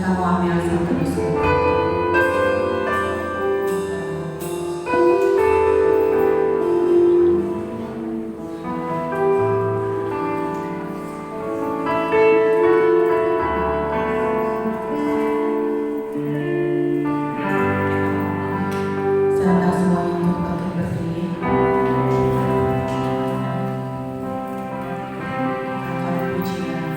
kamu ambil satu biskuit. Serta semuanya untuk bangkit berdiri. Akan pujian.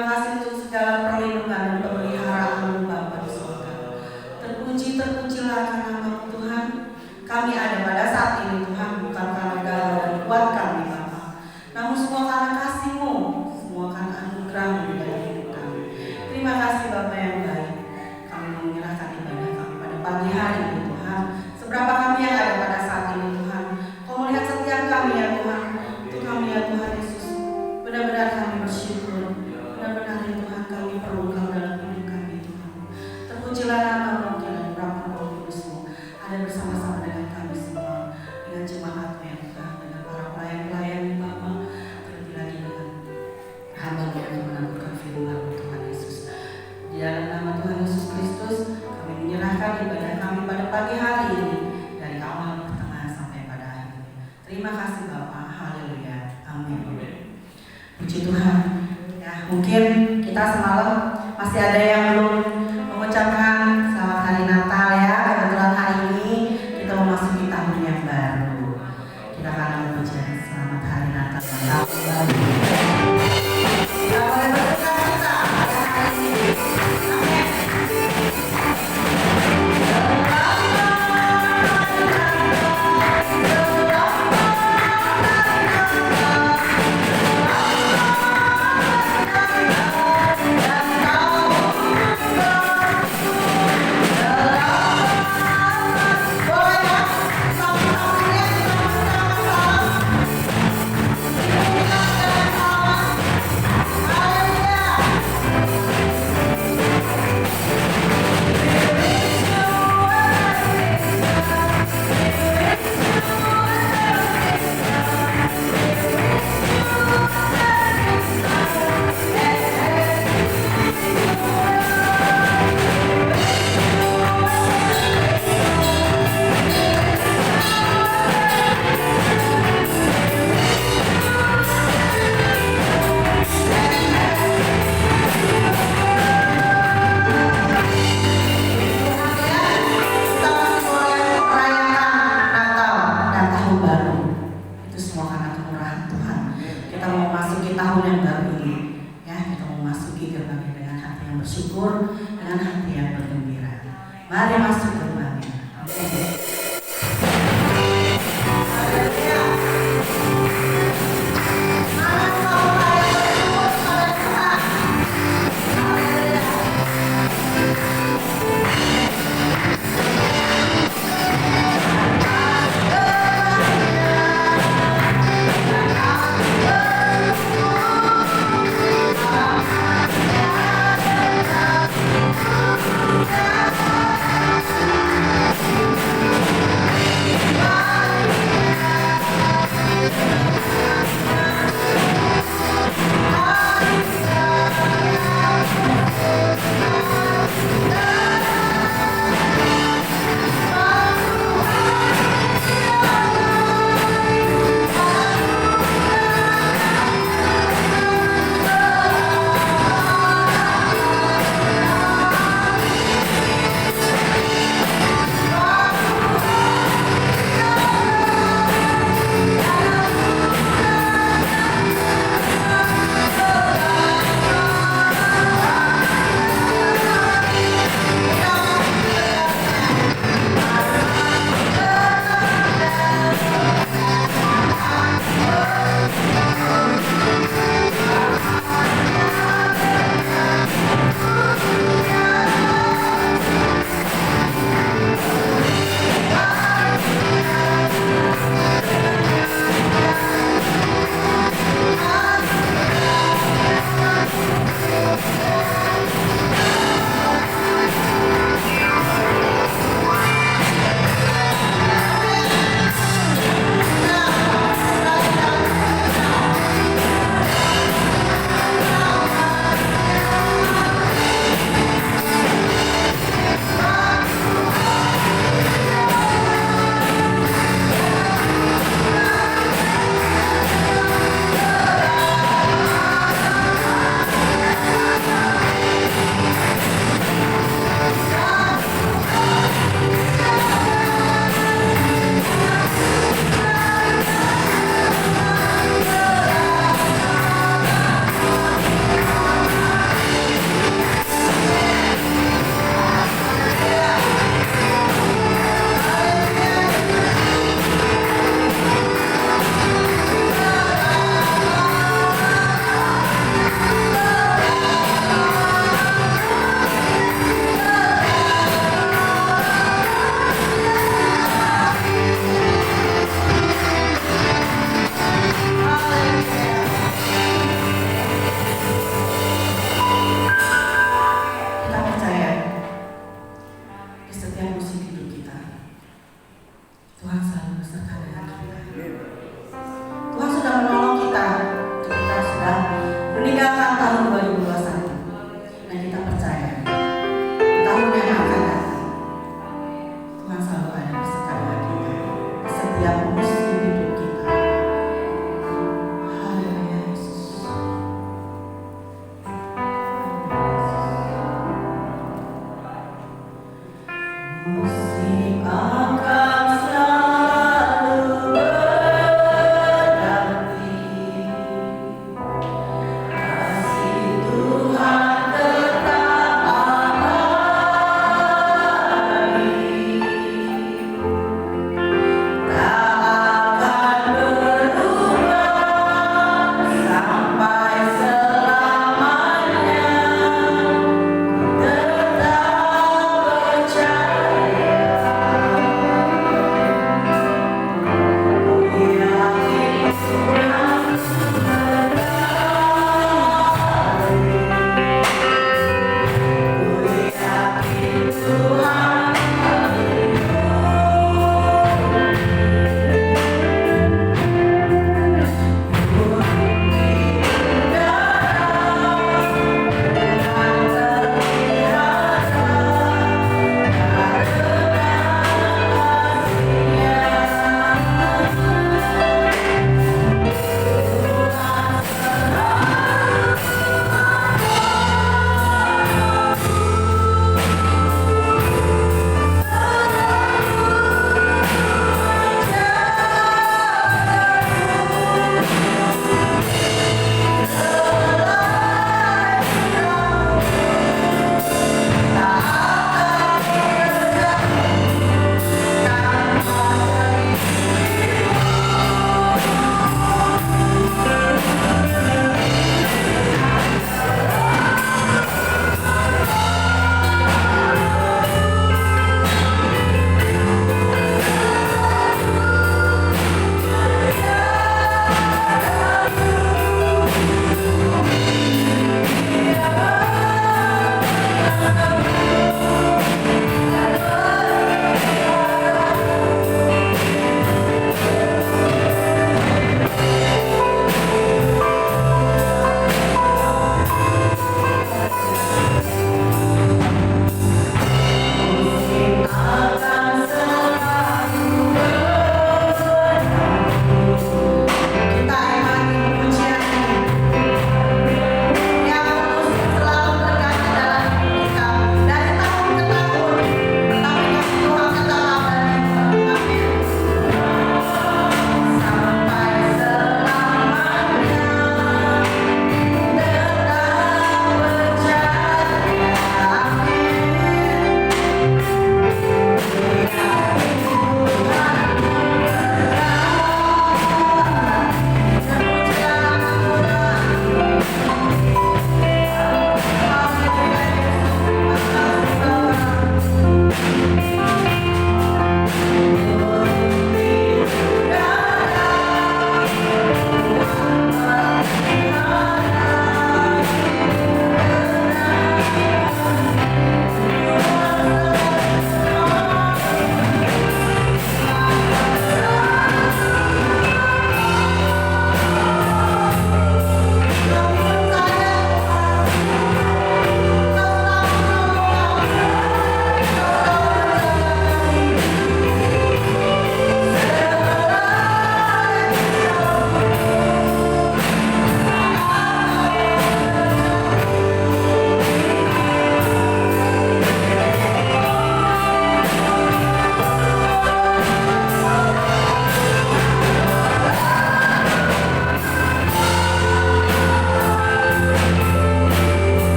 Terima kasih untuk segala perlindungan dan pemeliharaan Bapa di surga. Terpujilah nama Tuhan. Kami ada pada saat ini Tuhan, bukan karena gagah dan kuat kami Bapa, namun semua karena kasih-Mu, semua karena anugerah-Mu dalam hidup kami. Terima kasih Bapa yang baik. Kami menyerahkan ibadah kami pada pagi hari ini Tuhan. Seberapa kami yang ada pada saat ini Tuhan, Kau melihat setiap kami ya Tuhan. Untuk kami ya Tuhan Yesus, benar-benar kami bersyukur. Benar-benar ya Tuhan, kami perlu Kau dalam hidup kami Tuhan. Terpujilah nama-Mu dan berapa Roh Kudus-Mu ada bersama-sama dengan kami semua, dengan jemaat-Mu ya Tuhan, dengan para pelayan-pelayan Bapa, terlebih lagi dengan hamba-Mu yang menanggung firman Tuhan Yesus. Di dalam nama Tuhan Yesus Kristus, kami menyerahkan ibadah kami pada pagi hari ini, dari awal, pertengahan sampai pada akhir. Terima kasih Bapa, haleluya, amin. Puji Tuhan. Ya, mungkin kita semalam masih ada yang belum mengucapkan selamat hari Natal ya. Kebetulan hari ini kita memasuki tahun yang baru. Kita akan mengucap selamat hari Natal dan tahun baru. Kita boleh bersuka-cita pada hari ini. Amin. Mari masuk gerbangnya. Amin.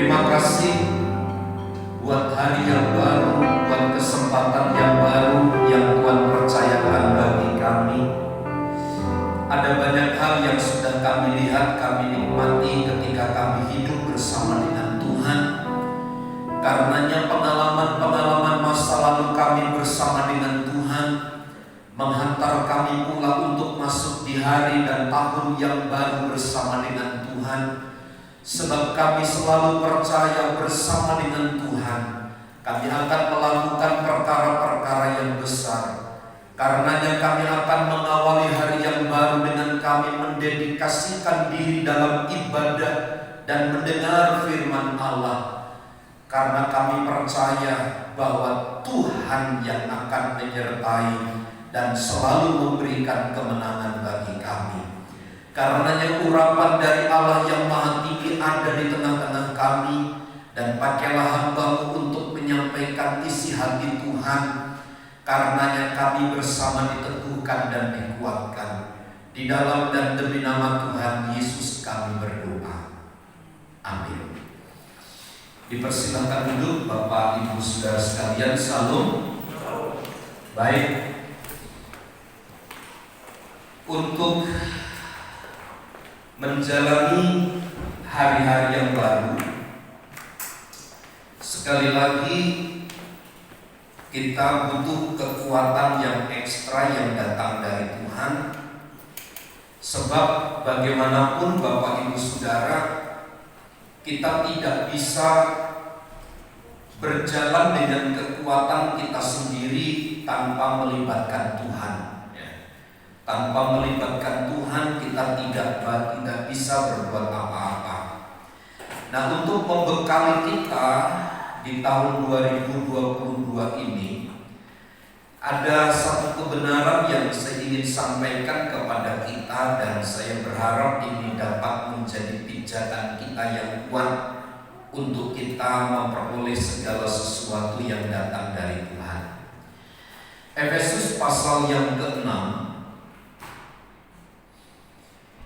Terima kasih buat hari yang baru, buat kesempatan yang baru yang Tuhan percayakan bagi kami. Ada banyak hal yang sudah kami lihat, kami nikmati ketika kami hidup bersama dengan Tuhan. Karenanya pengalaman-pengalaman masa lalu kami bersama dengan Tuhan menghantar kami pula untuk masuk di hari dan tahun yang baru bersama dengan Tuhan. Sebab kami selalu percaya bersama dengan Tuhan kami akan melakukan perkara-perkara yang besar. Karenanya kami akan mengawali hari yang baru dengan kami mendedikasikan diri dalam ibadah dan mendengar firman Allah. Karena kami percaya bahwa Tuhan yang akan menyertai dan selalu memberikan kemenangan bagi kami. Karenanya urapan dari Allah yang Maha Tinggi ada di tengah-tengah kami, dan pakailah hamba-Mu untuk menyampaikan isi hati Tuhan. Karenanya kami bersama diteguhkan dan dikuatkan. Di dalam dan demi nama Tuhan Yesus kami berdoa. Amin. Dipersilakan duduk Bapak Ibu Saudara sekalian. Salam. Baik. Untuk menjalani hari-hari yang baru, sekali lagi kita butuh kekuatan yang ekstra yang datang dari Tuhan. Sebab bagaimanapun Bapak Ibu Saudara, kita tidak bisa berjalan dengan kekuatan kita sendiri tanpa melibatkan Tuhan. Tanpa melibatkan Tuhan kita tidak bisa berbuat apa-apa. Nah, untuk membekali kita di tahun 2022 ini, ada satu kebenaran yang saya ingin sampaikan kepada kita, dan saya berharap ini dapat menjadi pijakan kita yang kuat untuk kita memperoleh segala sesuatu yang datang dari Tuhan. Efesus pasal yang ke-6,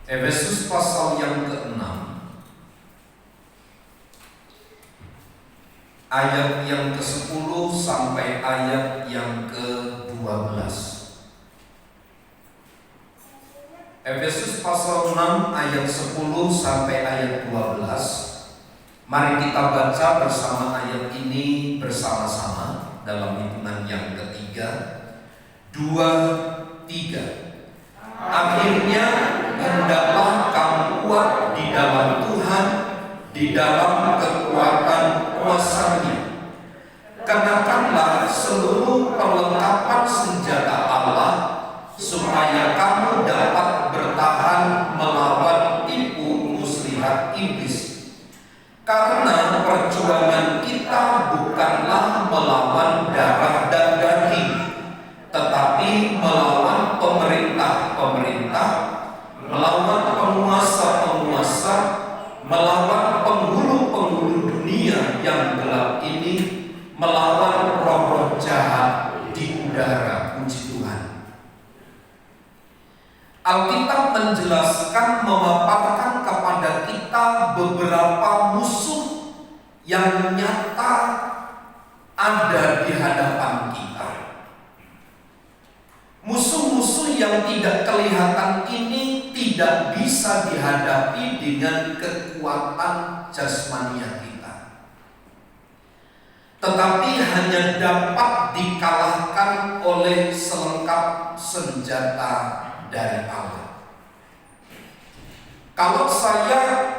Efesus pasal yang ke-6 ayat yang ke-10 sampai ayat yang ke-12. Efesus pasal 6 ayat 10 sampai ayat 12. Mari kita baca bersama ayat ini bersama-sama dalam hitungan yang ketiga. 2, 3. Akhirnya hendaklah kamu kuat di dalam Tuhan, di dalam kekuatan kuasa-Nya. Kenakanlah seluruh perlengkapan senjata Allah, supaya kamu dapat bertahan melawan tipu muslihat iblis. Karena perjuangan kita bukanlah melawan darah dan daging, tetapi melawan pemerintah-pemerintah, melawan penguasa-penguasa, melawan penghulu-penghulu dunia yang gelap ini, melawan roh-roh jahat di udara. Puji Tuhan. Alkitab menjelaskan, memaparkan kepada kita beberapa musuh yang nyata ada di hadapan kita. Musuh-musuh yang tidak kelihatan ini tidak bisa dihadapi dengan kekuatan jasmania kita, tetapi hanya dapat dikalahkan oleh selengkap senjata dari Allah. Kalau saya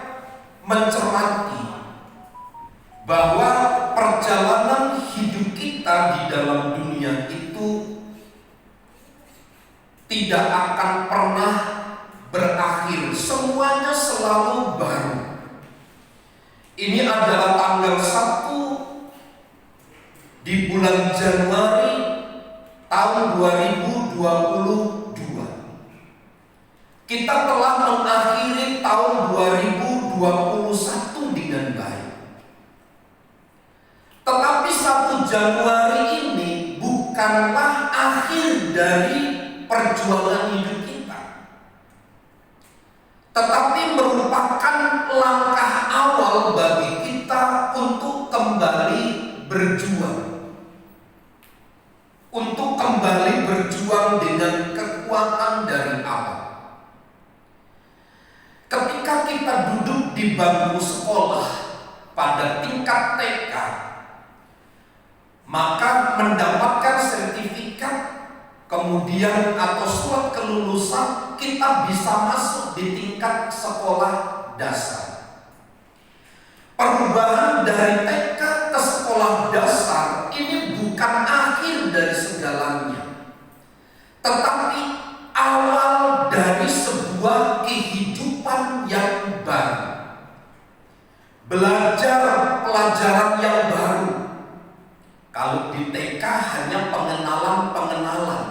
mencermati bahwa perjalanan hidup kita di dalam dunia itu tidak akan pernah berakhir, semuanya selalu baru. Ini adalah tanggal 1 di bulan Januari tahun 2022. Kita telah mengakhiri tahun 2021 dengan baik. Tetapi 1 Januari ini bukanlah akhir dari perjuangan hidup kita, tetapi merupakan langkah awal bagi kita di bangku sekolah pada tingkat TK, maka mendapatkan sertifikat kemudian atau surat kelulusan, kita bisa masuk di tingkat sekolah dasar. Perubahan dari TK ke sekolah dasar ini bukan akhir dari segalanya, tetapi awal dari sebuah kehidupan yang baru. Belajar pelajaran yang baru. Kalau di TK hanya pengenalan-pengenalan,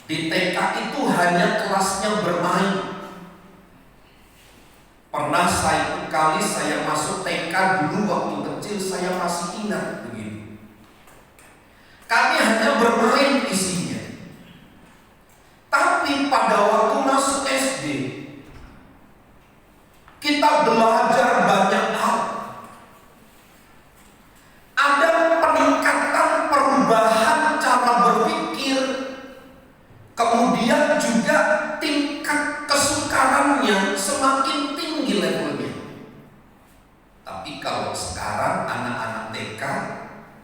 di TK itu hanya kelasnya bermain. Pernah satu kali saya masuk TK dulu waktu kecil, saya masih ingat begini. Kami hanya bermain isinya. Tapi pada waktu masuk SD, kita belajar banyak hal. Ada peningkatan perubahan cara berpikir, kemudian juga tingkat kesukarannya semakin tinggi levelnya. Tapi kalau sekarang anak-anak TK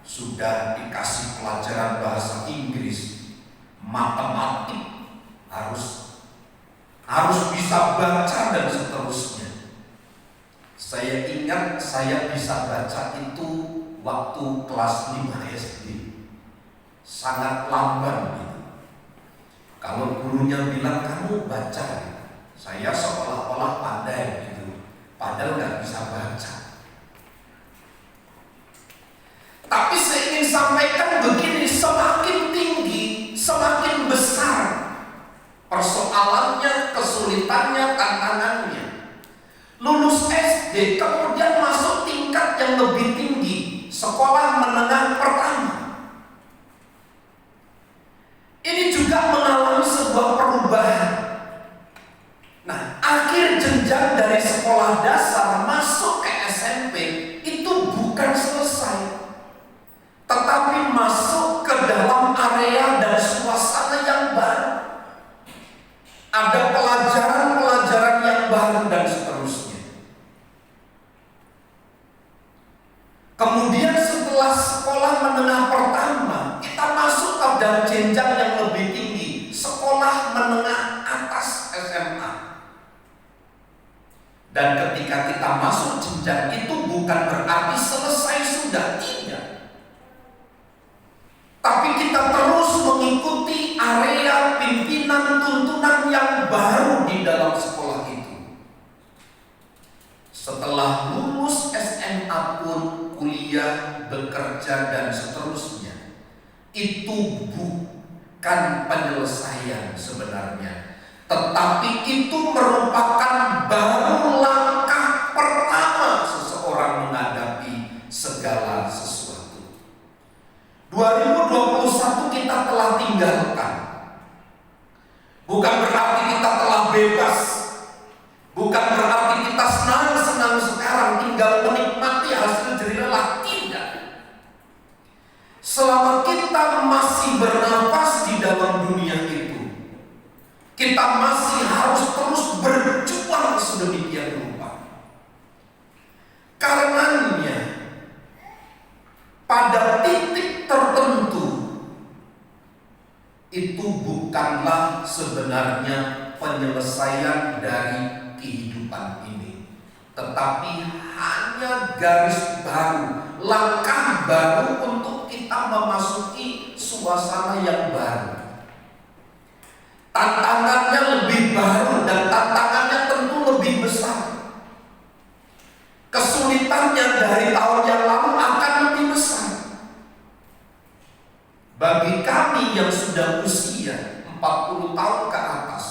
sudah dikasih pelajaran bahasa Inggris, matematik, harus bisa baca dan seterusnya. Saya ingat saya bisa baca itu waktu kelas 5 SD. Sangat lamban gitu. Kalau gurunya bilang kamu baca, saya seolah-olah pandai gitu, padahal nggak bisa baca. Tapi saya ingin sampaikan begini, semakin tinggi, semakin besar persoalannya, kesulitannya, tantangannya. Lulus SD, kemudian masuk tingkat yang lebih tinggi, sekolah menengah pertama. Ini juga mengalami sebuah perubahan. Nah, akhir jenjang dari sekolah dasar masuk ke SMP itu bukan selesai, tetapi masuk ke dalam area dan suasana yang baru. Ada pelajaran-pelajaran yang baru dan seterusnya. Kemudian setelah sekolah menengah pertama, kita masuk pada jenjang yang lebih tinggi, sekolah menengah atas SMA. Dan ketika kita masuk jenjang itu bukan berarti selesai sudah, tidak. Tapi kita terus mengikuti area pimpinan tuntunan yang baru di dalam sekolah itu. Setelah lulus SMA pun kuliah, bekerja dan seterusnya, itu bukan penyelesaian sebenarnya, tetapi itu merupakan baru langkah pertama seseorang menghadapi segala sesuatu. 2021 kita telah tinggalkan. Bukan berarti kita telah bebas, bukan berarti kita senang-senang sekarang tinggal menikmati hasil jerih-lelah, tidak. Selama kita masih bernafas di dalam dunia itu, kita masih harus terus berjuang sedemikian rupa. Karenanya, pada titik tertentu itu bukanlah sebenarnya penyelesaian dari kehidupan ini, tetapi hanya garis baru, langkah baru untuk kita memasuki suasana yang baru. Tantangannya lebih baru dan tantangannya tentu lebih besar. Kesulitannya dari tahun yang lalu akan lebih besar. Bagi kami yang sudah usia 40 tahun ke atas,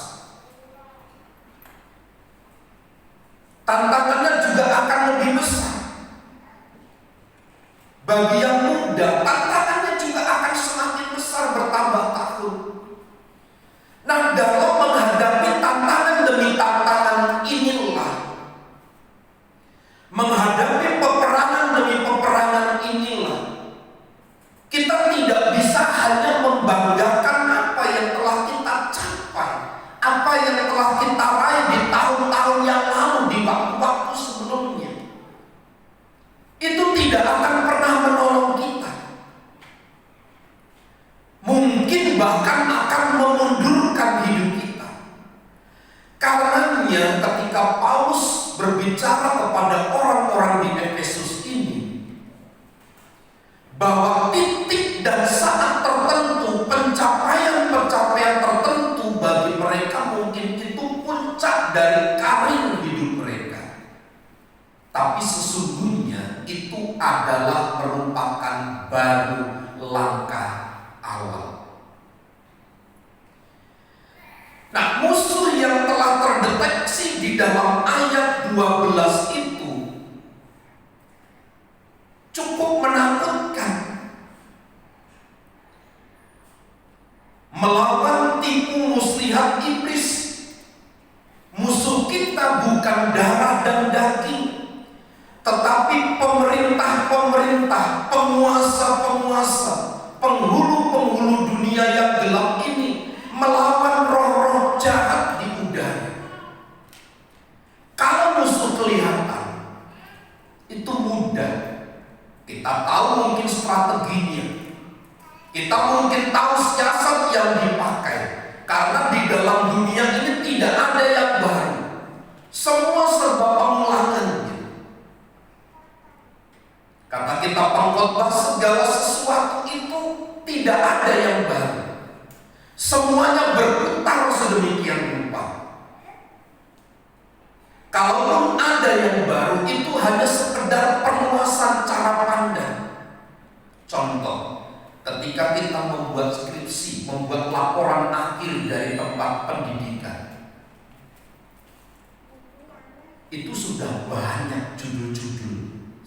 tantangannya juga akan lebih besar. Bagi yang muda, tantangannya juga akan semakin besar bertambah tahun. Nah, dalam menghadapi tantangan demi tantangan inilah, menghadapi peperangan demi peperangan inilah, kita tidak bisa hanya membanggakan apa yang telah kita capai, apa yang telah kita raih di tahun-tahun yang lalu, di waktu-waktu sebelumnya. tidak akan pernah menolong kita. Mungkin bahkan akan memundurkan hidup kita. Karenanya ketika Paulus berbicara kepada orang-orang di Efesus ini, bahwa titik dan saat tertentu, pencapaian-pencapaian tertentu bagi mereka mungkin itu puncak dari karir hidup mereka. Tapi sesungguhnya itu adalah merupakan baru langkah awal. Nah, musuh yang telah terdeteksi di dalam ayat 12 itu cukup menakutkan. Melawan tipu muslihat iblis. Musuh kita bukan darah dan daging, tetapi pemerintah-pemerintah, penguasa-penguasa, penghulu-penghulu dunia yang gelap ini, melawan roh-roh jahat di udara. Kalau musuh kelihatan, itu mudah. Kita tahu mungkin strateginya, kita mungkin tahu siasat yang dipakai, karena di dalam dunia ini tidak ada yang baru. Semua serba pengulangannya. Kata kita pengkhotbah, segala sesuatu itu tidak ada yang baru. Semuanya berputar sedemikian rupa. Kalaupun ada yang baru, itu hanya sekedar perluasan cara pandang. Contoh, ketika kita membuat skripsi, membuat laporan akhir dari tempat pendidikan, itu sudah banyak judul-judul.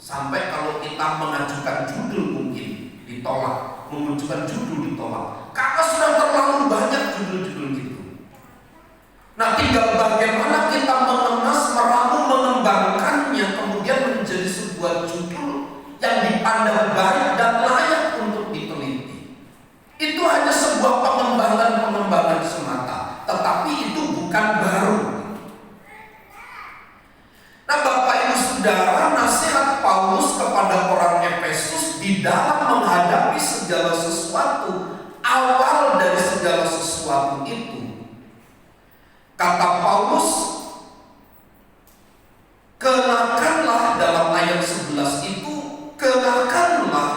Sampai kalau kita mengajukan judul mungkin ditolak, mengajukan judul ditolak, karena sudah terlalu banyak judul-judul gitu. Nah, tinggal bagaimana kita mengemas, meramu, mengembangkannya, kemudian menjadi sebuah judul yang dipandang baik dan layak untuk diteliti. Itu hanya sebuah pengembangan semata, tetapi itu bukan baru. Nah, Bapak Ibu Saudara, nasihat Paulus kepada orang Efesus di dalam menghadapi segala sesuatu, awal dari segala sesuatu itu, kata Paulus, kenakanlah, dalam ayat 11 itu, kenakanlah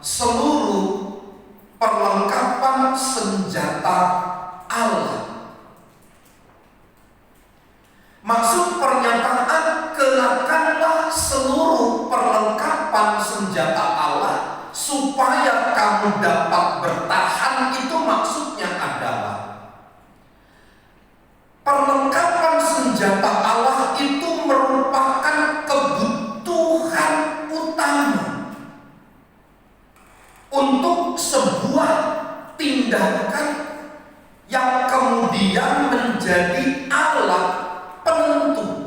seluruh perlengkapan senjata Allah. Maksud pernyataan kenakanlah seluruh perlengkapan senjata Allah supaya kamu dapat bertahan, itu maksudnya adalah perlengkapan senjata Allah itu merupakan kebutuhan utama untuk sebuah tindakan yang kemudian menjadi alat penentu.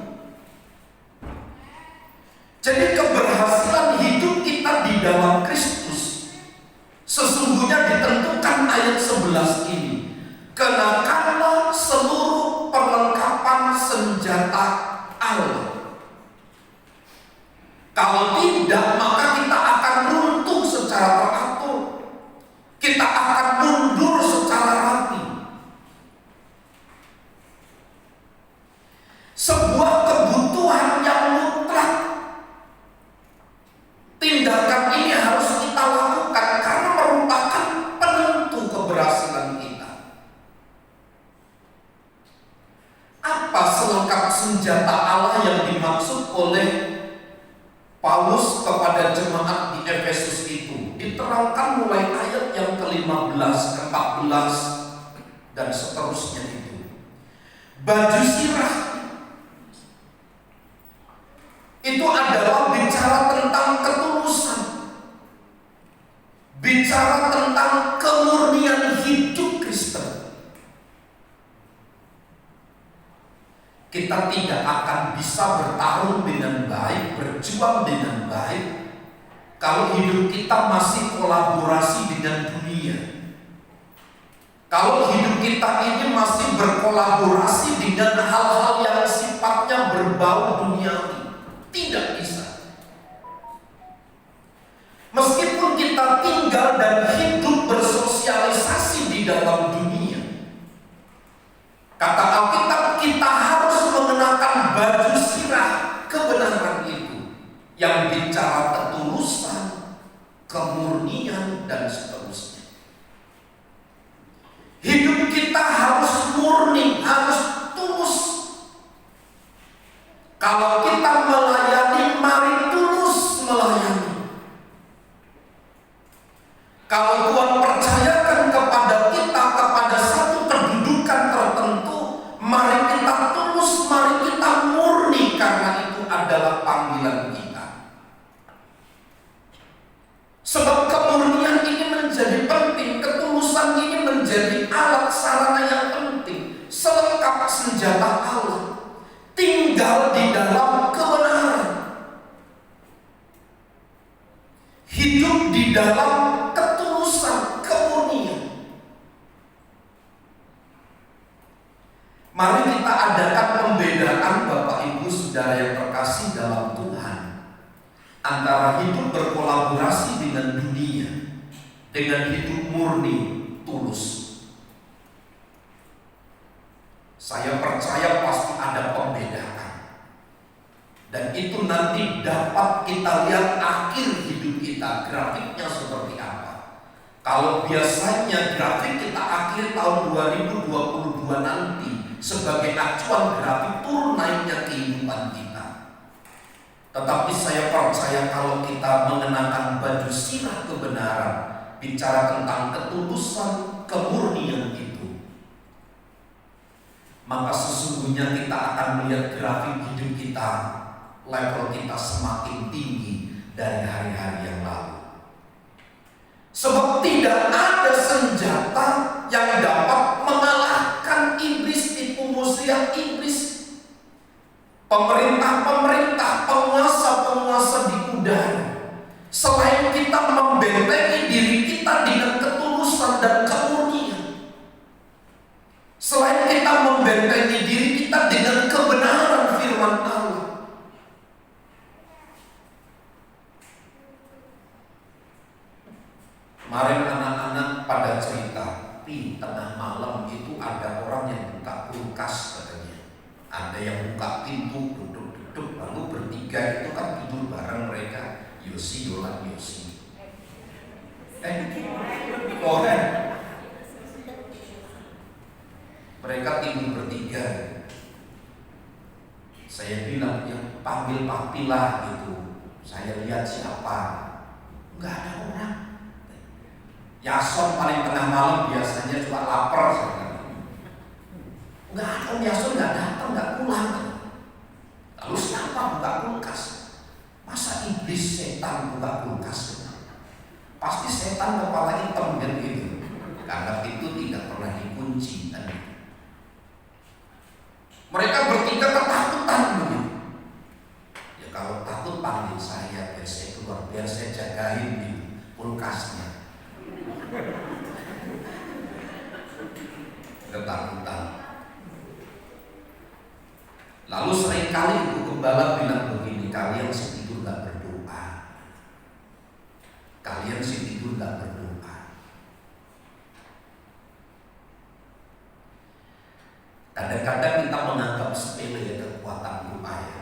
Jadi keberhasilan hidup kita di dalam Kristus sesungguhnya ditentukan ayat 11 ini. Kenakanlah seluruh perlengkapan senjata Allah. Kalau tidak, maka kita akan runtuh secara teratur. Kita akan mundur secara rapi. Sebuah kebutuhan yang mutlak. Tindakan ini harus kita lakukan karena merupakan penentu keberhasilan kita. Apa selengkap senjata Allah yang dimaksud oleh Paulus kepada jemaat di Efesus itu? Diterangkan mulai ayat yang ke-15, ke-14 dan seterusnya itu. Baju sirah itu adalah bicara tentang ketulusan, bicara tentang kemurnian hidup Kristen. Kita tidak akan bisa bertarung dengan baik, berjuang dengan baik, kalau hidup kita masih kolaborasi dengan dunia. Kalau hidup kita ini masih berkolaborasi dengan hal-hal yang sifatnya berbau duniawi, tidak bisa. tinggal dan hidup bersosialisasi di dalam dunia. Kata Alkitab, kita harus mengenakan baju sirah kebenaran itu, yang bicara ketulusan, kemurnian, dan seterusnya. Hidup kita harus murni, harus tulus. Kalau kita melayani, mari tulus melayani. Kalau Tuhan percayakan kepada kita, kepada satu kedudukan tertentu, mari kita tulus, mari kita murni, karena itu adalah panggilan kita. Sebab kemurnian ini menjadi penting, ketulusan ini menjadi alat sarana yang penting, selengkap senjata Allah. Tinggal di dalam kebenaran, hidup di dalam ketulusan, kemurnian. Mari kita adakan pembedaan, Bapak Ibu Saudara yang terkasih dalam Tuhan, antara hidup berkolaborasi dengan dunia dengan hidup murni, tulus. Saya percaya pasti ada pembedaan, dan itu nanti dapat kita lihat akhir hidup kita, grafiknya seperti apa. Kalau biasanya grafik kita akhir tahun 2022 nanti sebagai acuan grafik turun naiknya kehidupan kita. Tetapi saya percaya kalau kita mengenakan baju sirah kebenaran, bicara tentang ketulusan, kemurnian itu, maka sesungguhnya kita akan melihat grafik hidup kita, level kita semakin tinggi dari hari-hari yang lalu. Sebab tidak ada senjata yang dapat mengalahkan iblis, tipu muslihat iblis. Pemerintah-pemerintah, penguasa-penguasa di udara, selain kita membentengi diri kita dengan ketulusan dan kemurnian, selain kita membentengi diri kita dengan kebenaran firman Allah, kemarin anak-anak pada cerita, di tengah malam itu ada orang yang buka kulkas katanya. Ada yang buka pintu, duduk-duduk, lalu bertiga itu kan tidur bareng mereka. Yosi, Yolan, Yosi. Kohen. Mereka tidur bertiga. Saya bilang, yang panggil papi lah gitu. Saya lihat siapa. Enggak ada orang. Yason paling tengah malam biasanya juga lapar. Enggak ada, Om Yason enggak datang, enggak pulang. Lalu siapa buka kulkas? Masa iblis setan buka kulkas? Pasti setan kepala hitam kan gitu. Karena itu tidak pernah dikunci kan. Mereka bertiga ketakutan begitu. Ya kalau takut panggil saya, biar saya keluar, biar saya jagain di kulkasnya. Ketakutan. Lalu seringkali ibu gembala bilang begini, kalian setidur gak berdoa. Kalian setidur gak berdoa. Kadang-kadang kita menganggap sepele ya kekuatan doa ya.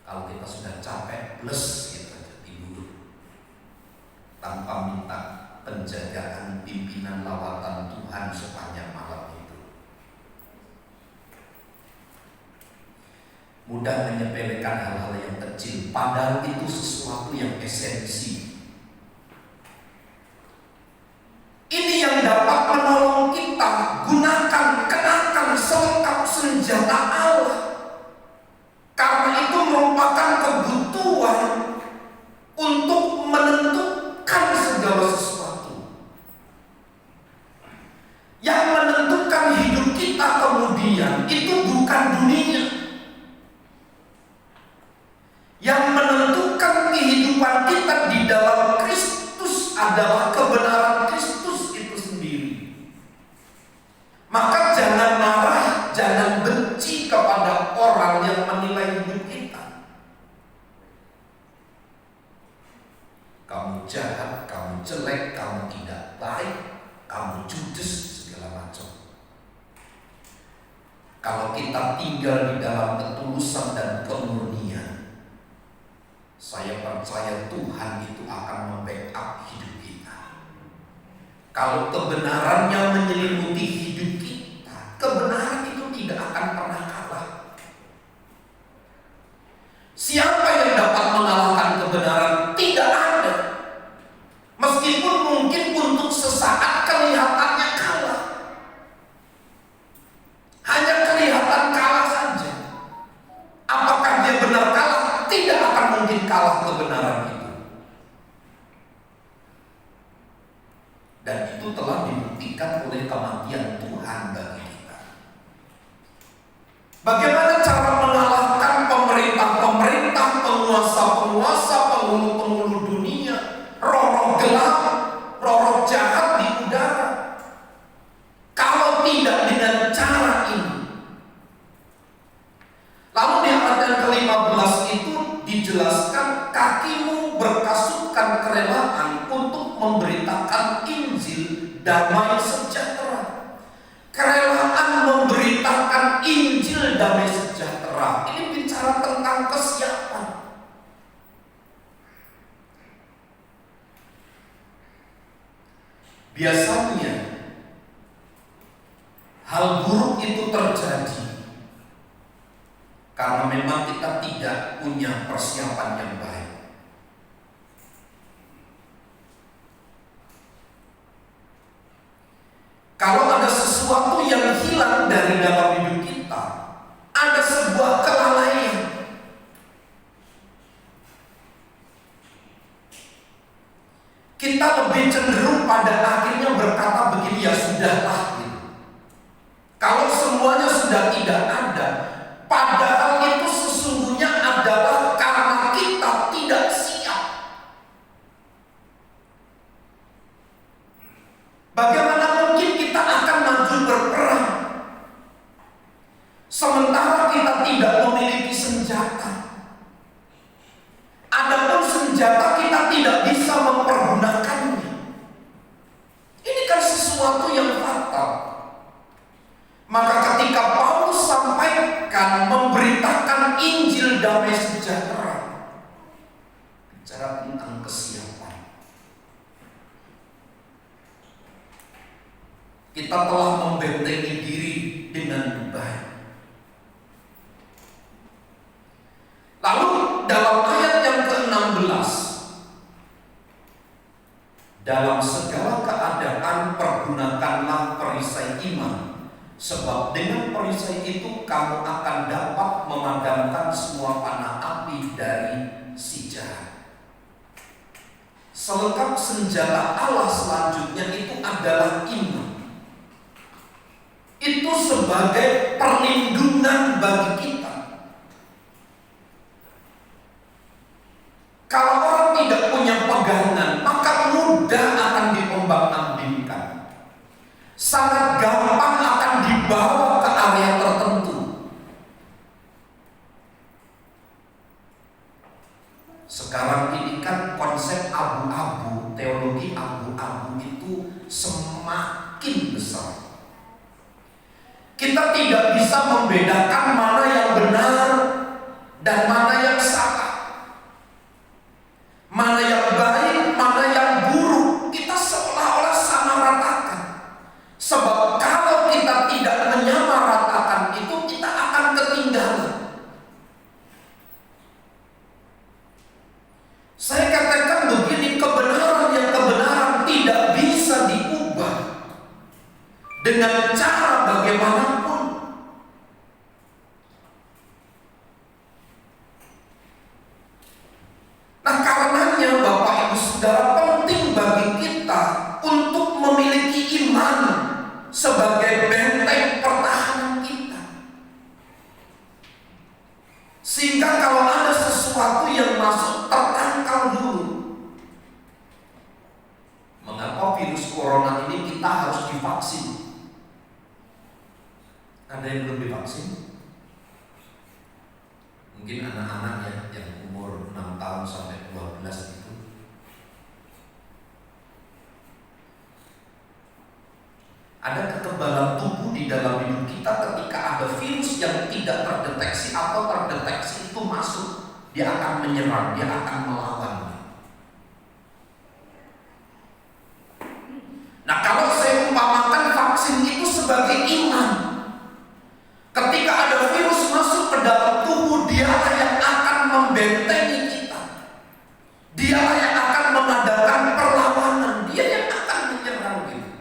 Kalau kita sudah capek, plus kita tidur tanpa minta penjagaan pimpinan lawatan Tuhan sepanjang malam itu. Mudah menyepelekan hal-hal yang kecil, padahal itu sesuatu yang esensi. Ini yang dapat menolong kita. Gunakan, kenakan selengkap senjata Allah, karena itu merupakan kebutuhan untuk menentukan segala sesuatu. Yang menentukan hidup kita kemudian itu bukan dunia. Yang menentukan kehidupan kita di dalam Kristus adalah kebenaran Kristus itu sendiri. Maka jangan marah, jangan benci kepada orang yang menilai hidup kita. kamu jahat, kamu jelek, kamu tidak baik, kamu judes, segala macam. Kalau kita tinggal di dalam ketulusan dan kemurnian, saya percaya Tuhan itu akan membackup hidup kita. Kalau kebenarannya menyelimuti hidup kita, kebenaran itu tidak akan pernah kalah. Siapa yang dapat mengalahkan kebenaran? Tidak ada. Meskipun mungkin untuk sesaat kelihatannya kalah, hanya kelihatan kalah saja. Apakah dia benar kalah? Tidak akan mungkin kalah kebenaran itu. Dan itu telah dibuktikan oleh kematian Tuhan bagi kita. Bagaimana cara mengalahkan pemerintah-pemerintah, penguasa-penguasa, penghulu-penghulu dunia, roh-roh gelap, roh-roh jahat di udara? Kalau tidak dengan cara ini. Lalu di ayat yang ke-15 itu dijelaskan, kakimu berkasutkan kerelaan untuk memberitakan Injil damai sejahtera. Kerelaan memberitakan Injil damai sejahtera. Ini bicara tentang kesiapan. Biasanya hal buruk itu terjadi karena memang kita tidak punya persiapan yang baik. Kalau ada sesuatu yang hilang dari dalam hidup kita, ada sebuah kelalaian. Kita lebih cenderung pada akhirnya berkata begini, ya sudahlah gitu. Kalau semuanya sudah tidak ada, padahal itu sesungguhnya adalah karena kita tidak siap. Bagaimana mungkin kita akan maju berperang sementara kita tidak memiliki senjata? Adapun senjata kita tidak bisa mempergunakannya. Ini kan sesuatu yang fatal. Maka ketika Paulus sampaikan memberitakan Injil damai sejahtera, bicara tentang kesiapan. Kita telah membentengi diri dengan baik. Lalu dalam ayat yang ke-16, dalam segala keadaan pergunakanlah perisai iman, sebab dengan perisai itu kamu akan dapat memadamkan semua panah api dari si jahat. Selengkap senjata Allah selanjutnya itu adalah iman. Itu sebagai perlindungan bagi kita. Kalau orang tidak punya pegangan, maka mudah akan diombang-ambingkan. Sangat gampang akan dibawa ke area tertentu. Sekarang ini kan konsep abu-abu, teologi abu-abu itu semakin besar. Kita tidak bisa membedakan mana yang benar dan mana yang salah. Mana yang baik, mana yang buruk, kita seolah-olah sama ratakan. Sebab kalau kita tidak menyamaratakan itu, kita akan ketinggalan. Saya katakan begini, kebenaran yang kebenaran tidak bisa diubah dengan cara bagaimanapun. Nah, karenanya Bapak Ibu Saudara, penting bagi kita untuk memiliki iman sebagai benteng pertahanan kita. Sehingga kalau ada sesuatu yang masuk, tertangkal dulu. Mengapa virus corona ini kita harus divaksin? Ada yang belum divaksin? Mungkin anak-anak ya, yang umur 6 tahun sampai 12 itu dia akan menyerang, dia akan melawan. Nah, kalau saya umpamakan vaksin itu sebagai iman, ketika ada virus masuk ke dalam tubuh, dialah yang akan membentengi kita. Dialah yang akan mengadakan perlawanan, dia yang akan menyerang kita.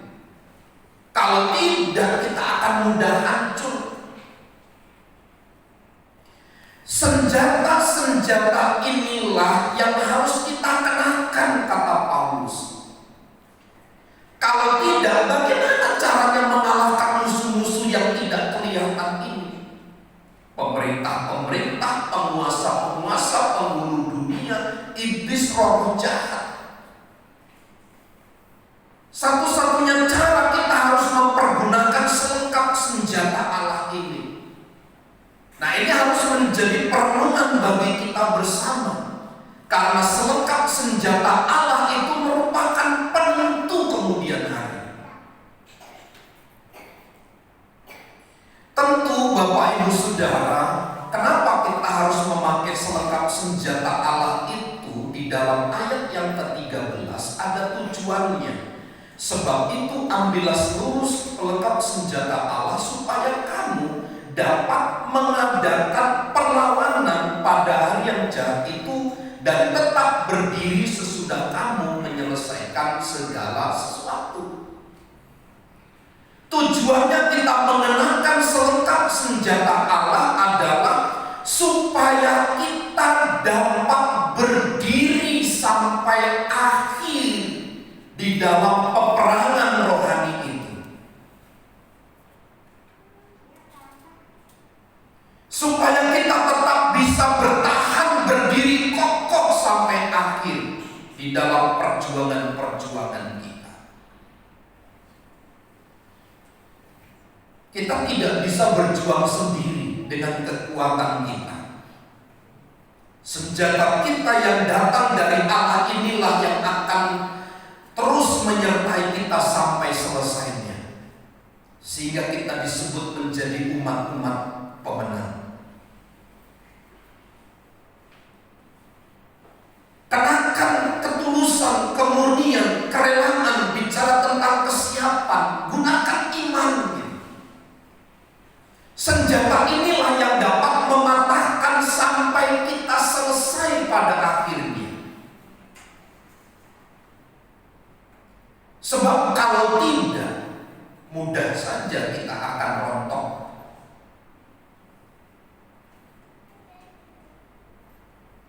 Kalau tidak, kita akan mudah hancur. Senjata-senjata inilah yang harus kita kenakan, kata Paulus. Kalau tidak, bagaimana caranya mengalahkan musuh-musuh yang tidak kelihatan ini? Pemerintah-pemerintah, penguasa-penguasa, penghulu dunia, iblis, roh jahat. Satu-satunya cara kita harus mempergunakan selengkap senjata Allah ini. Nah, ini harus menjadi perenungan bagi kita bersama. Karena selengkap senjata Allah itu merupakan penentu kemudian hari. Tentu Bapak Ibu Saudara, kenapa kita harus memakai selengkap senjata Allah itu? Di dalam ayat yang ke-13 ada tujuannya. Sebab itu ambillah seluruh pelengkap senjata Allah supaya kamu dapat mengadakan perlawanan pada hari yang jahat itu dan tetap berdiri sesudah kamu menyelesaikan segala sesuatu. Tujuannya kita mengenakan selengkap senjata Allah adalah supaya kita dapat berdiri sampai akhir di dalam peperangan rohani itu. Supaya kita tetap bisa bertahan berdiri kokoh sampai akhir di dalam perjuangan-perjuangan kita. Kita tidak bisa berjuang sendiri dengan kekuatan kita. Senjata kita yang datang dari Allah inilah yang akan terus menyertai kita sampai selesainya, sehingga kita disebut menjadi umat-umat pemenang. Kenakan ketulusan, kemurnian, kerelaan, bicara tentang kesiapan, gunakan iman. Senjata inilah yang dapat mematahkan sampai kita selesai pada akhirnya. Sebab kalau tidak, mudah saja kita akan rontok.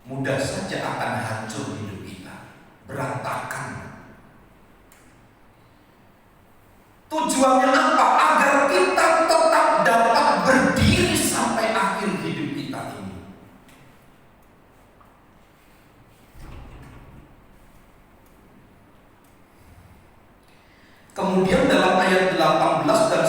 Mudah saja akan hancur hidup kita, berantakan. Tujuannya apa? Agar kita tetap dapat berdiri sampai akhir hidup kita ini. Kemudian dalam ayat 18 dan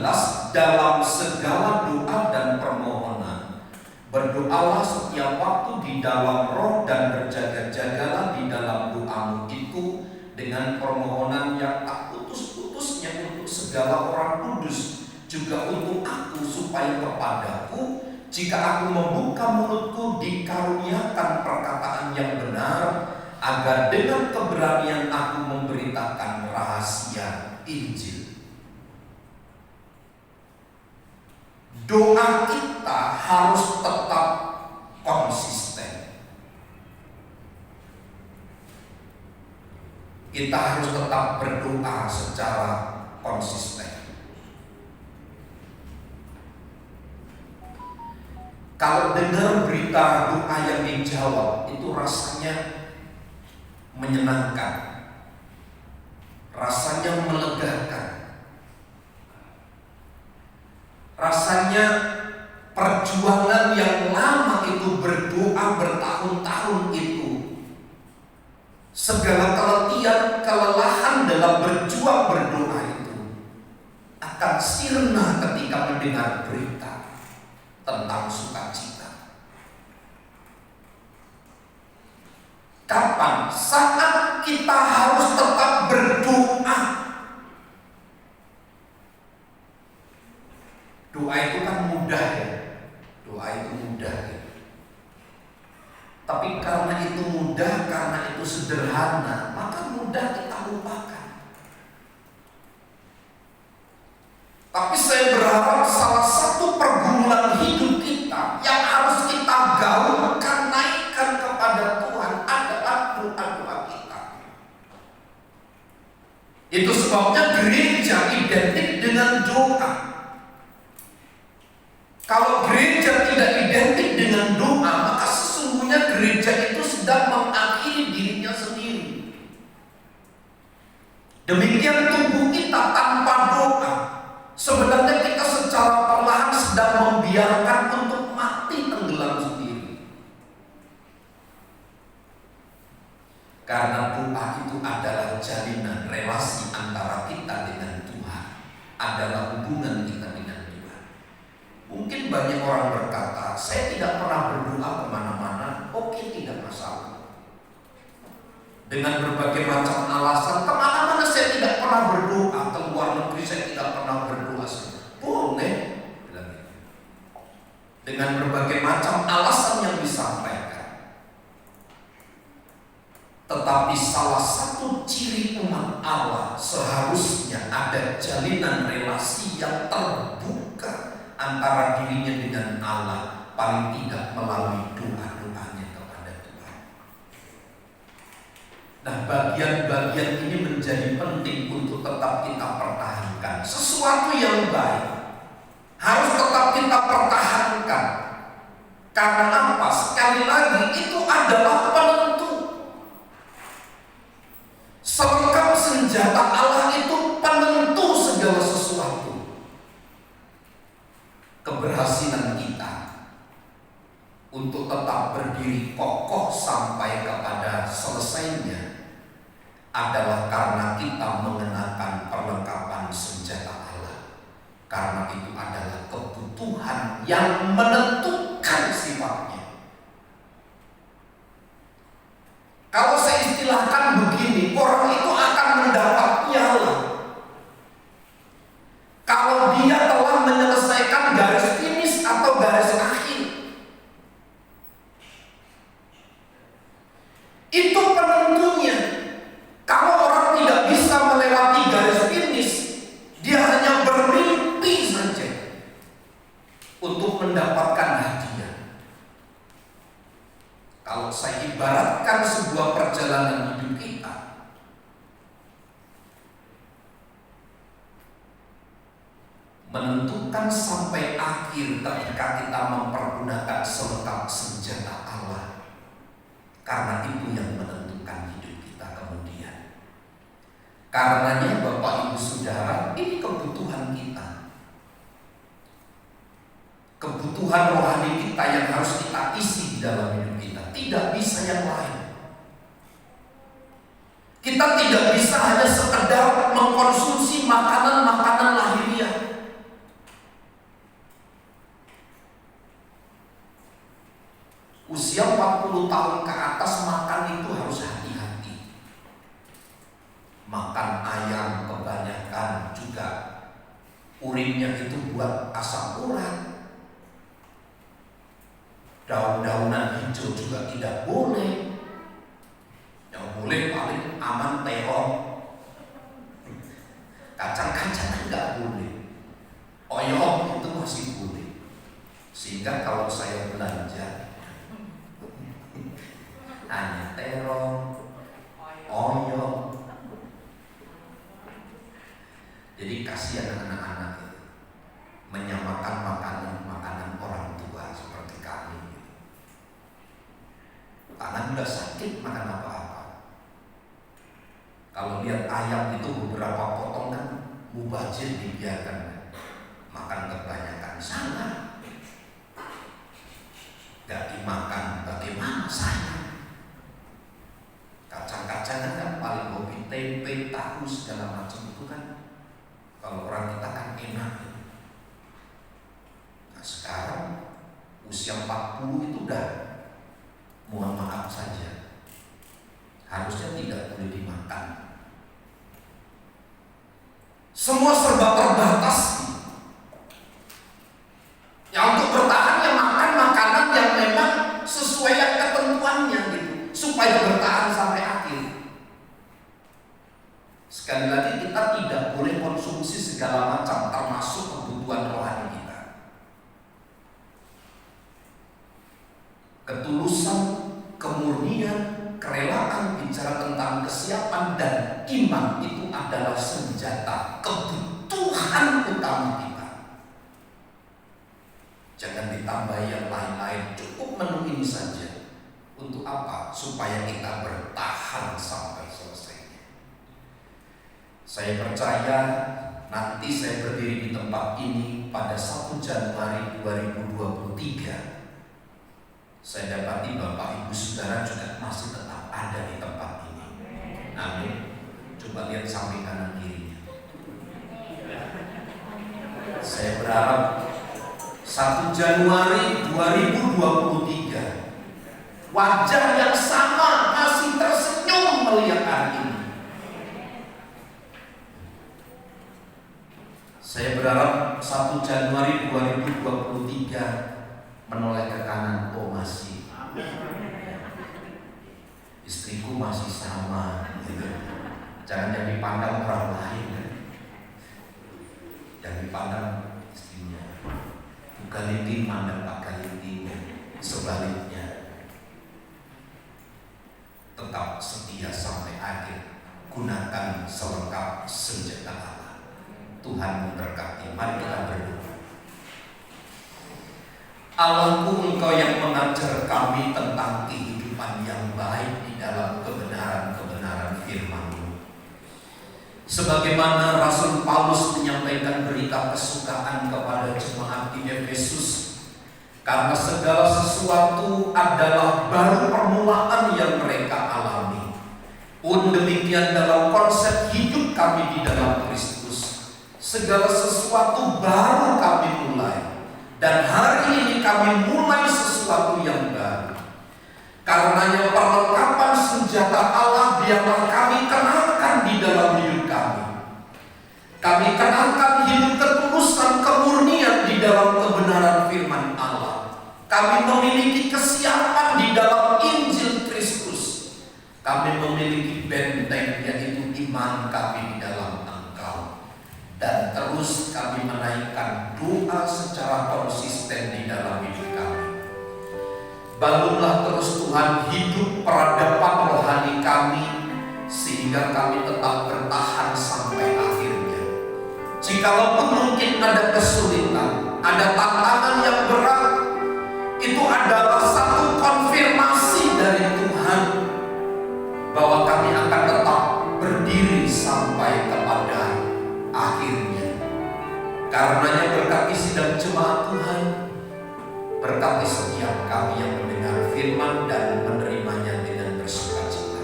19, dalam segala doa dan permohonan, berdoalah setiap waktu di dalam roh dan berjaga-jagalah di dalam doamu itu dengan permohonan yang tak putus-putusnya untuk segala orang kudus, juga untuk aku, supaya kepadaku, jika aku membuka mulutku, dikaruniakan perkataan yang benar, agar dengan keberanian aku memberitakan rahasia Injil. Doa kita harus tetap konsisten. Kita harus tetap berdoa secara konsisten. Kalau dengar berita doa yang dijawab, itu rasanya menyenangkan, rasanya melegakan, rasanya perjuangan yang lama itu, berdoa bertahun-tahun itu, segala keletihan, kelelahan dalam berjuang berdoa itu akan sirna ketika mendengar berita tentang sukacita. Kapan? Saat kita harus tetap berdoa. Doa itu kan mudah ya. Doa itu mudah ya. Tapi karena itu mudah, karena itu sederhana, maka mudah kita lupakan. Tapi saya berharap salah satu pergumulan hidup kita yang harus kita gaungkan, naikkan kepada Tuhan adalah doa-doa kita. Itu sebabnya gereja identik dengan doa. Kalau gereja tidak identik dengan doa, maka sesungguhnya gereja itu sedang mengakhiri dirinya sendiri. Demikian tubuh kita tanpa doa, sebenarnya kita secara perlahan sedang membiarkan untuk mati tenggelam sendiri. Karena doa itu adalah jalinan relasi antara kita dengan Tuhan, adalah hubungan kita dengan Tuhan. Mungkin banyak orang berkata, saya tidak pernah berdoa kemana-mana. Oke, tidak masalah. Dengan berbagai macam alasan, kemana-mana saya tidak pernah berdoa, ke luar negeri saya tidak pernah berdoa. Boleh. Dengan berbagai macam alasan yang disampaikan. Tetapi salah satu ciri umat Allah seharusnya ada jalinan relasi yang terbuka antara dirinya dengan Allah, paling tidak melalui doa-doanya kepada Tuhan. Nah, bagian-bagian ini menjadi penting untuk tetap kita pertahankan. Sesuatu yang baik harus tetap kita pertahankan. Karena apa? Sekali lagi, itu adalah penentu. Selengkap senjata Allah itu penentu segala sesuatu. Keberhasilan kita untuk tetap berdiri kokoh sampai kepada selesainya adalah karena kita mengenakan perlengkapan senjata Allah. Karena itu adalah kebutuhan yang menentukan sifatnya. Kalau saya istilahkan begini, orang itu akan mendapat piala kalau dia telah menyelesaikan garis finish atau garis akhir. Itu penentunya. Kalau orang tidak bisa melewati garis finish, dia hanya bermimpi saja untuk mendapatkan hadiah. Kalau saya ibaratkan sebuah perjalanan hidup kita, menentukan sampai akhir ketika kita mempergunakan selengkap senjata Allah. Karena itu yang menentukan hidup kita kemudian. Karenanya Bapak Ibu Saudara, ini kebutuhan kita. Kebutuhan rohani kita yang harus kita isi di dalam hidup kita. Tidak bisa yang lain. Kita tidak bisa hanya sekedar mengkonsumsi makanan-makanan lahiriah. Usia 40 tahun ke atas makan itu harus hati-hati. Makan ayam kebanyakan juga urinnya itu buat asam urat. Daun-daunan hijau juga tidak boleh. Yang boleh paling aman terong. Kacang-kacangan nggak boleh. Oyong itu masih boleh. Sehingga kalau saya belanja hanya terong, oyong. Jadi kasihan anak-anak itu menyamakan makanan orang tua seperti kami. Tangan udah sakit makan apa-apa. Kalau lihat ayam itu beberapa potong kan mubazir dibiarkan makan kebanyakan, salah. Gak dimakan bagaimana sayang. Kacang-kacangan kan paling hobi, tempe, tahu segala macam itu kan. Kalau orang kita kan enak. Nah sekarang usia 40 itu udah, mohon maaf saja, harusnya tidak boleh dimakan. Semua serba terbatas. Ya untuk bertahan ya makan makanan yang memang sesuai yang ketentuannya. supaya bertahan sampai akhir. Sekali lagi, kita tidak boleh konsumsi segala macam, termasuk kebutuhan rohani kita. Ketulusan, kemurnian, kerelaan bicara tentang kesiapan dan iman itu adalah senjata kebutuhan utama kita. Jangan ditambah yang lain-lain, cukup menu ini saja. Untuk apa? Supaya kita bertahan sampai selesainya. Saya percaya nanti saya berdiri di tempat ini pada 1 Januari 2023. Saya dapati Bapak Ibu Saudara juga masih tetap ada di tempat ini. Amin. Coba lihat samping kanan kirinya. Saya berharap 1 Januari 2023 wajah yang sama masih tersenyum melihat hari ini. Saya berharap 1 Januari 2023 menoleh ke kanan, oh masih, istriku masih sama, gitu. Jangan yang dipandang orang lain, yang dipandang istrinya. Bukan ini mandang Pak Kalintinya, sebaliknya. Tetap setia sampai akhir, gunakan selengkap senjata Allah. Tuhan memberkati. Mari kita berdoa. Allahku, Engkau yang mengajar kami tentang kehidupan yang baik di dalam kebenaran-kebenaran firman-Mu. Sebagaimana Rasul Paulus menyampaikan berita kesukaan kepada jemaat di Efesus, karena segala sesuatu adalah baru permulaan yang mereka alami. Pun demikian dalam konsep hidup kami di dalam Kristus, segala sesuatu baru kami mulai. Dan hari ini kami mulai sesuatu yang baru. Karenanya perlengkapan senjata Allah biarlah kami kenakan di dalam hidup kami. Kami kenakan hidup ketulusan, kemurnian di dalam kebenaran firman Allah. Kami memiliki kesiapan di dalam Injil Kristus. Kami memiliki benteng, yaitu iman kami di dalam Engkau. Dan terus kami menaikkan doa secara konsisten di dalam hidup kami. Bangunlah terus Tuhan hidup peradaban rohani kami, sehingga kami tetap bertahan sampai akhirnya. Jikalau mungkin ada kesulitan, ada tantangan yang berat, itu adalah satu konfirmasi dari Tuhan bahwa kami akan tetap berdiri sampai kepada akhirnya. Karenanya berkati sidang jemaat Tuhan, berkati setiap kami yang mendengar firman dan menerimanya dengan bersukacita.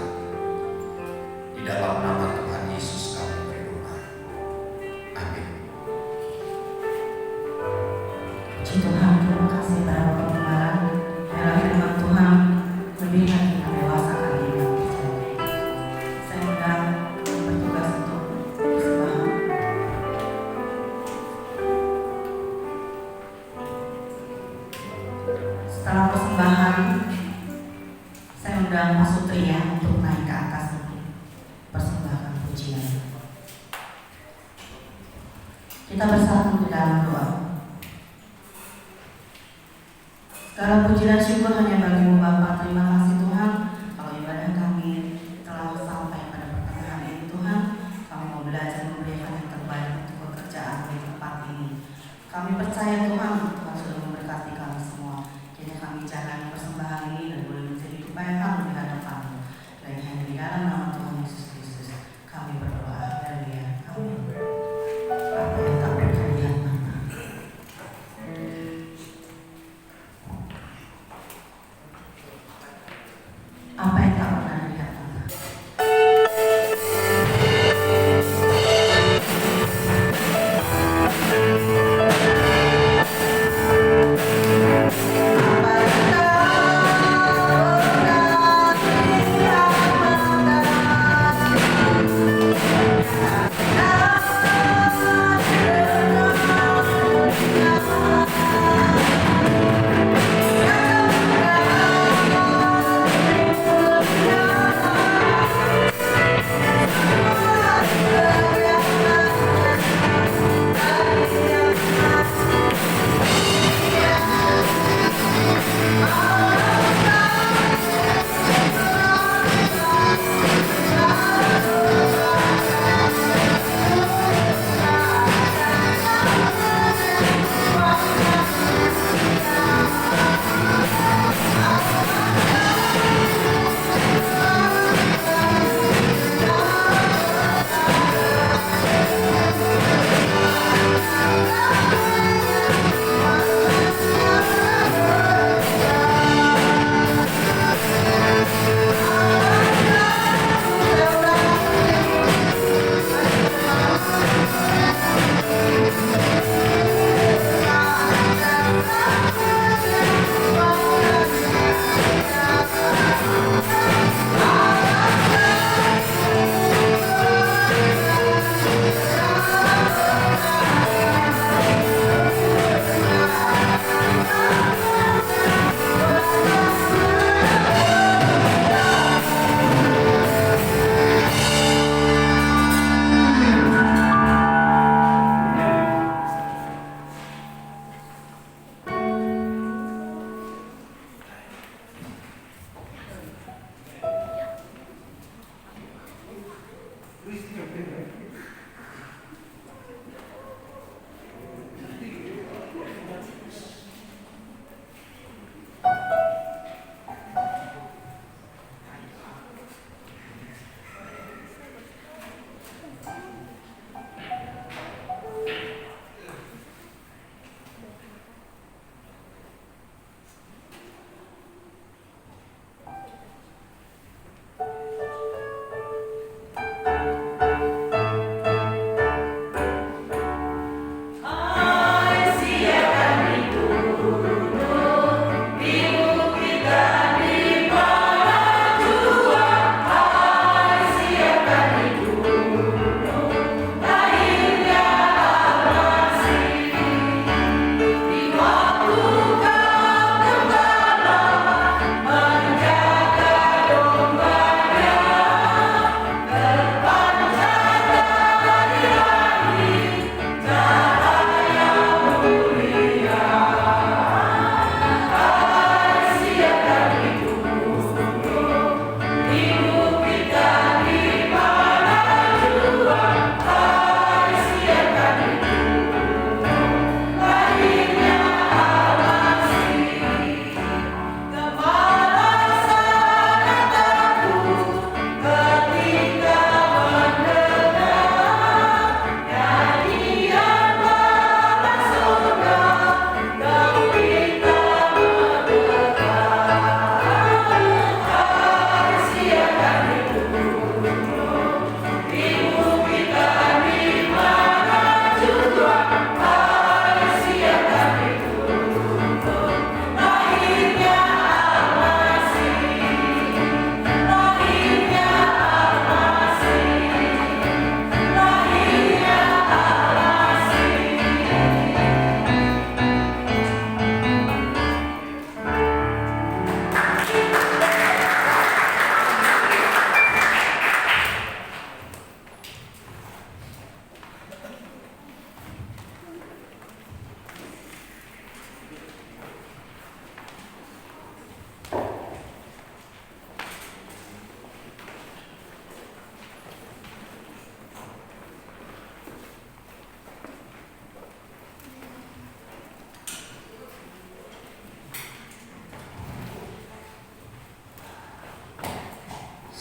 Di dalam nama Tuhan Yesus kami berdoa. Amin. Puji Tuhan, terima kasih pada pembenaran. Biarlah firman Tuhan lebih lagi mendewasakan diri yang percaya. Saya sedang bertugas untuk persembahan. Setelah persembahan, saya undang Pak Sutri ya untuk naik ke atas untuk persembahkan pujian. Kita bersatu di dalam doa. Segala puji dan syukur hanya bagi-Mu Bapa. Terima kasih Tuhan, kalau ibadah kami telah sampai pada pertengahan ini Tuhan. Kami mau belajar memberikan yang terbaik untuk pekerjaan di tempat ini. Kami percaya Tuhan, Tuhan sudah memberkati kami semua. Jadi kami jalani persembahan ini dan boleh menjadi upaya kami di hadapan-Mu. Dan hanya di dalam nama Tuhan Yesus Kristus kami berdoa. Haleluya. Amin. Apa yang tak berhadiah mana?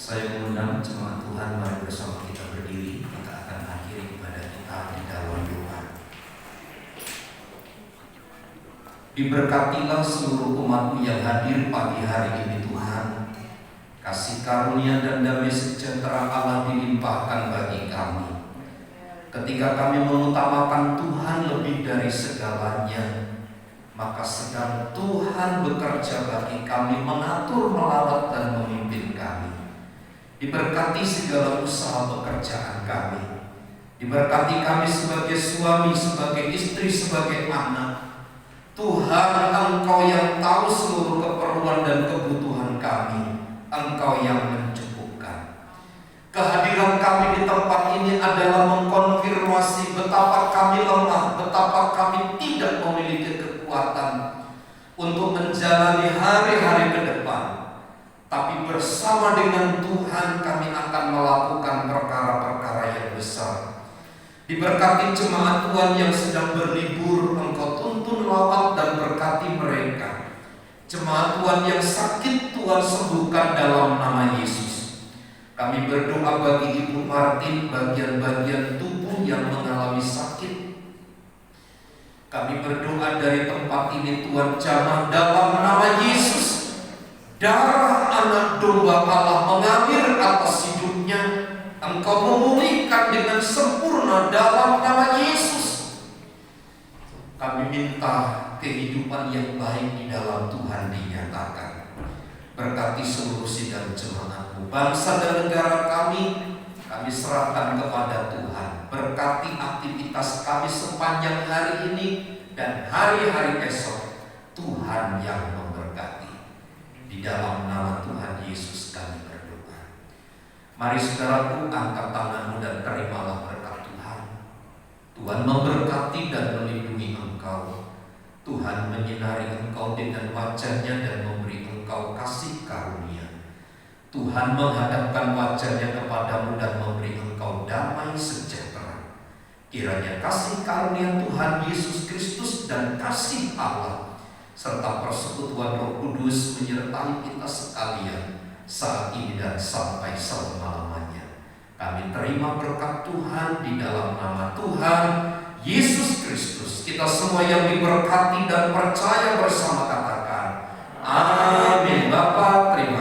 Saya mengundang jemaat Tuhan, mari bersama kita berdiri. Kita akan akhiri ibadah kita di dalam doa. Diberkatilah seluruh umat-Mu yang hadir pagi hari ini Tuhan. Kasih karunia dan damai sejahtera Allah dilimpahkan bagi kami. Ketika kami mengutamakan Tuhan lebih dari segalanya, maka sedang Tuhan bekerja bagi kami, mengatur, melawat, dan memimpin kami. Diberkati segala usaha pekerjaan kami. Diberkati kami sebagai suami, sebagai istri, sebagai anak. Tuhan, Engkau yang tahu seluruh keperluan dan kebutuhan kami. Engkau yang mencukupkan. Kehadiran kami di tempat ini adalah mengkonfirmasi betapa kami lemah, betapa kami tidak memiliki kekuatan untuk menjalani hari-hari ke depan. Tapi bersama dengan Tuhan kami akan melakukan perkara-perkara yang besar. Diberkati jemaat Tuhan yang sedang berlibur, Engkau tuntun, lawat, dan berkati mereka. Jemaat Tuhan yang sakit, Tuhan sembuhkan dalam nama Yesus. Kami berdoa bagi Ibu Martin, bagian-bagian tubuh yang mengalami sakit. Kami berdoa dari tempat ini Tuhan, jamah dalam nama Yesus. Darah anak domba Allah mengalir atas hidupnya. Engkau memulihkan dengan sempurna dalam nama Yesus. Kami minta kehidupan yang baik di dalam Tuhan dinyatakan. Berkati seluruh sidang jemaat-Mu, bangsa dan negara kami serahkan kepada Tuhan. Berkati aktivitas kami sepanjang hari ini dan hari-hari esok. Tuhan yang memberkati. Di dalam nama Tuhan Yesus kami berdoa. Mari saudaraku, angkat tanganmu dan terimalah berkat Tuhan. Tuhan memberkati dan melindungi engkau. Tuhan menyinari engkau dengan wajah-Nya dan memberi engkau kasih karunia. Tuhan menghadapkan wajah-Nya kepadamu dan memberi engkau damai sejahtera. Kiranya kasih karunia Tuhan Yesus Kristus dan kasih Allah serta persekutuan Roh Kudus menyertai kita sekalian saat ini dan sampai selama-lamanya. Kami terima berkat Tuhan di dalam nama Tuhan Yesus Kristus. Kita semua yang diberkati dan percaya bersama katakan amin. Bapa, terima